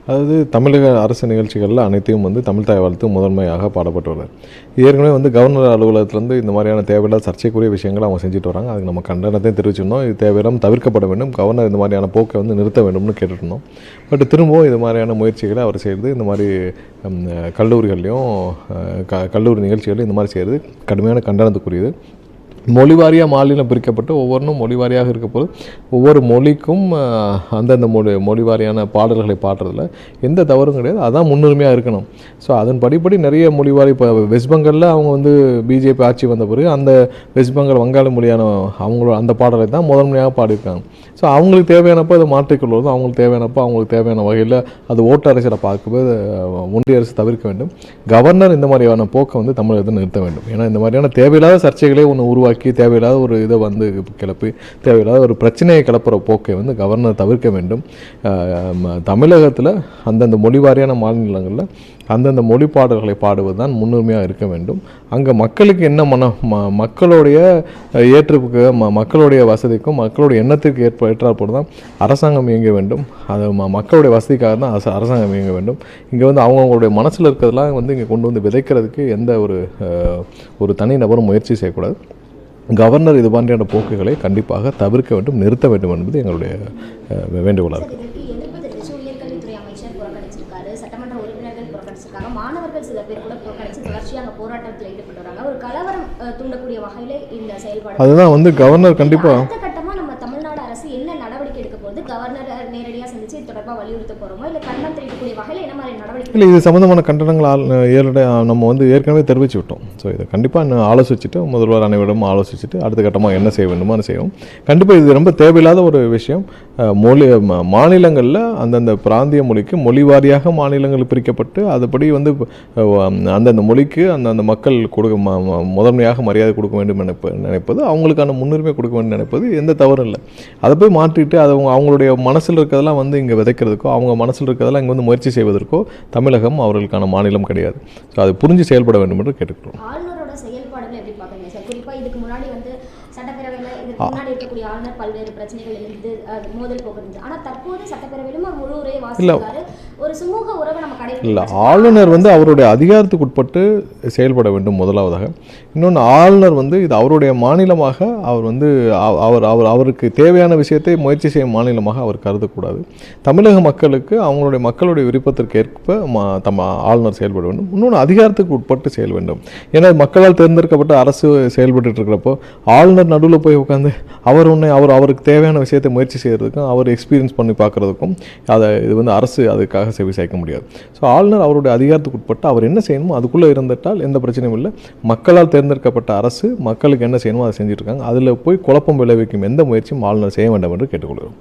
அதாவது தமிழக அரசு நிகழ்ச்சிகளில் அனைத்தையும் வந்து தமிழ் தாய் வாழ்த்து முதன்மையாக பாடப்பட்டு வருது. ஏற்கனவே வந்து கவர்னர் அலுவலகத்திலேருந்து இந்த மாதிரியான தேவையில்லாத சர்ச்சைக்குரிய விஷயங்களை அவங்க செஞ்சுட்டு வராங்க. அதுக்கு நம்ம கண்டனத்தையும் தெரிவிச்சிருந்தோம். இது தேவையில்லாமல் தவிர்க்கப்பட வேண்டும், கவர்னர் இந்த மாதிரியான போக்கை வந்து நிறுத்த வேண்டும்னு கேட்டுருந்தோம். பட் திரும்பவும் இது மாதிரியான முயற்சிகளை அவர் செய்கிறது, இந்த மாதிரி கல்லூரிகள்லையும் கல்லூரி நிகழ்ச்சிகளையும் இந்த மாதிரி செய்கிறது கடுமையான கண்டனத்துக்குரியது. மொழி வாரியாக மாநிலம் பிரிக்கப்பட்டு ஒவ்வொன்றும் மொழி வாரியாக இருக்க போது ஒவ்வொரு மொழிக்கும் அந்தந்த மொழி வாரியான பாடல்களை பாடுறதுல எந்த தவறும் கிடையாது. அதான் முன்னுரிமையாக இருக்கணும். ஸோ அதன் படிப்படி நிறைய மொழி வாரி இப்போ வெஸ்ட் பெங்காலில் அவங்க வந்து பிஜேபி ஆட்சி வந்த பிறகு அந்த வெஸ்ட் பெங்கால் வங்காள மொழியான அவங்களோட அந்த பாடலை தான் முதன்மையாக பாடியிருக்காங்க. ஸோ அவங்களுக்கு தேவையானப்போ அதை மாற்றிக்கொள்வதும், அவங்களுக்கு தேவையானப்போ அவங்களுக்கு தேவையான வகையில் அது ஓட்டு அரசியலை பார்க்கும்போது ஒன்றிய அரசு தவிர்க்க வேண்டும். கவர்னர் இந்த மாதிரியான போக்கை வந்து தமிழகத்தை நிறுத்த வேண்டும். ஏன்னா இந்த மாதிரியான தேவையில்லாத சர்ச்சைகளே ஒன்று உருவாக்கி தேவையில்லாத ஒரு இதை வந்து கிளப்பி தேவையில்லாத ஒரு பிரச்சனையை கிளப்புற போக்கை வந்து கவர்னர் தவிர்க்க வேண்டும். தமிழகத்தில் அந்தந்த மொழி வாரியான மாநிலங்களில் அந்தந்த மொழி பாடல்களை பாடுவது தான் முன்னுரிமையாக இருக்க வேண்டும். அங்கே மக்களுக்கு என்ன மக்களுடைய ஏற்றுக்கு மக்களுடைய வசதிக்கும் மக்களுடைய எண்ணத்திற்கு ஏற்றாற்போல் தான் அரசாங்கம் இயங்க வேண்டும். அது மக்களுடைய வசதிக்காக தான் அரசாங்கம் இயங்க வேண்டும். இங்கே வந்து அவங்களுடைய மனசில் இருக்கிறதெல்லாம் வந்து இங்கே கொண்டு வந்து விதைக்கிறதுக்கு எந்த ஒரு தனிநபரும் முயற்சி செய்யக்கூடாது. கவர்னர் இது மாதிரியான போக்குகளை கண்டிப்பாக தவிர்க்க வேண்டும், நிறுத்த வேண்டும் என்பது எங்களுடைய வேண்டுகோளாக இருக்குது. மாணவர்கள் சில பேர் கூட புறக்கணித்து தொடர்ச்சியாக போராட்டத்தில் ஈடுபட்டு வராங்க. ஒரு கலவரம் தூண்டக்கூடிய வகையில் இந்த செயல்பாடு அதுதான் வந்து கவர்னர் கண்டிப்பாக அடுத்த கட்டமாக நம்ம தமிழ்நாடு அரசு என்ன நடவடிக்கை எடுக்க போகுது? கவர்னர் நேரடியாக சந்திச்சு இது தொடர்பாக வலியுறுத்த போகிறோமோ இல்லை கண்டனம் தெரிவிக்கக்கூடிய வகையில் என்ன மாதிரி நடவடிக்கை? இல்லை, இது சம்மந்தமான கண்டனங்கள் நம்ம வந்து ஏற்கனவே தெரிவித்து விட்டோம். ஸோ இதை கண்டிப்பாக ஆலோசிச்சுட்டு முதல்வர் அனைவரிடமும் ஆலோசிச்சுட்டு அடுத்த கட்டமாக என்ன செய்ய வேண்டுமோ அதை செய்வோம். கண்டிப்பாக இது ரொம்ப தேவையில்லாத ஒரு விஷயம். மாநிலங்களில் அந்தந்த பிராந்திய மொழிக்கு மொழி வாரியாக மாநிலங்கள் பிரிக்கப்பட்டு அதுபடி வந்து அந்தந்த மொழிக்கு அந்தந்த மக்கள் முதன்மையாக மரியாதை கொடுக்க வேண்டும் நினைப்பது, அவங்களுக்கான முன்னுரிமை கொடுக்க வேண்டும் நினைப்பது எந்த தவறும் இல்லை. அதை போய் மாற்றிட்டு அதை அவங்களுடைய மனசில் இருக்கிறதெல்லாம் வந்து இங்கே விதைக்கிறதுக்கோ அவங்க மனசில் இருக்கிறதெல்லாம் இங்கே வந்து முயற்சி செய்வதற்கோ தமிழகம் அவர்களுக்கான மாநிலம் கிடையாது. ஸோ அதை புரிஞ்சு செயல்பட வேண்டும் என்று கேட்டுக்கிறோம். ஆளுநரோட செயல்பாடுகள் எப்படி பார்க்குறீங்க சார்? குறிப்பாக இதுக்கு முன்னாடி வந்து சட்டப்பேரவையில் இதுக்கு முன்னாடி இருக்கக்கூடிய ஆளுநர் பல்வேறு பிரச்சனைகள் இருந்து மோதல் போகிறது. ஆனால் தற்போது சட்டப்பேரவையிலும் ஒரு முழு உரையை வாசிக்கிறாரு. ஒரு சுமூக உறவை நம்ம கடைபிடிக்கல. இல்லை, ஆளுநர் வந்து அவருடைய அதிகாரத்துக்கு உட்பட்டு செயல்பட வேண்டும் முதலாவதாக. இன்னொன்று, ஆளுநர் வந்து இது அவருடைய மாநிலமாக அவர் வந்து அவருக்கு தேவையான விஷயத்தை முயற்சி செய்யும் மாநிலமாக அவர் கருதக்கூடாது. தமிழக மக்களுக்கு அவங்களுடைய மக்களுடைய விருப்பத்திற்கு ஏற்ப ஆளுநர் செயல்பட வேண்டும். இன்னொன்று, அதிகாரத்துக்கு உட்பட்டு செயல் வேண்டும். ஏன்னா மக்களால் தேர்ந்தெடுக்கப்பட்ட அரசு செயல்பட்டு இருக்கிறப்போ ஆளுநர் நடுவில் போய் உட்காந்து அவருக்கு தேவையான விஷயத்தை முயற்சி செய்கிறதுக்கும் அவர் எக்ஸ்பீரியன்ஸ் பண்ணி பார்க்குறதுக்கும் இது வந்து அரசு அதுக்காக செவி சாய்க்க முடியாது. ஸோ ஆளுநர் அவருடைய அதிகாரத்துக்கு உட்பட்டு அவர் என்ன செய்யணுமோ அதுக்குள்ளே இருந்துட்டால் எந்த பிரச்சனையும் இல்லை. மக்களால் தேர்ந்தெடுக்கப்பட்ட அரசு மக்களுக்கு என்ன செய்யணுமோ அதை செஞ்சுட்டு இருக்காங்க. அதில் போய் குழப்பம் விளைவிக்கும் எந்த முயற்சியும் ஆளுநர் செய்ய வேண்டும் என்று கேட்டுக்கொள்கிறோம்.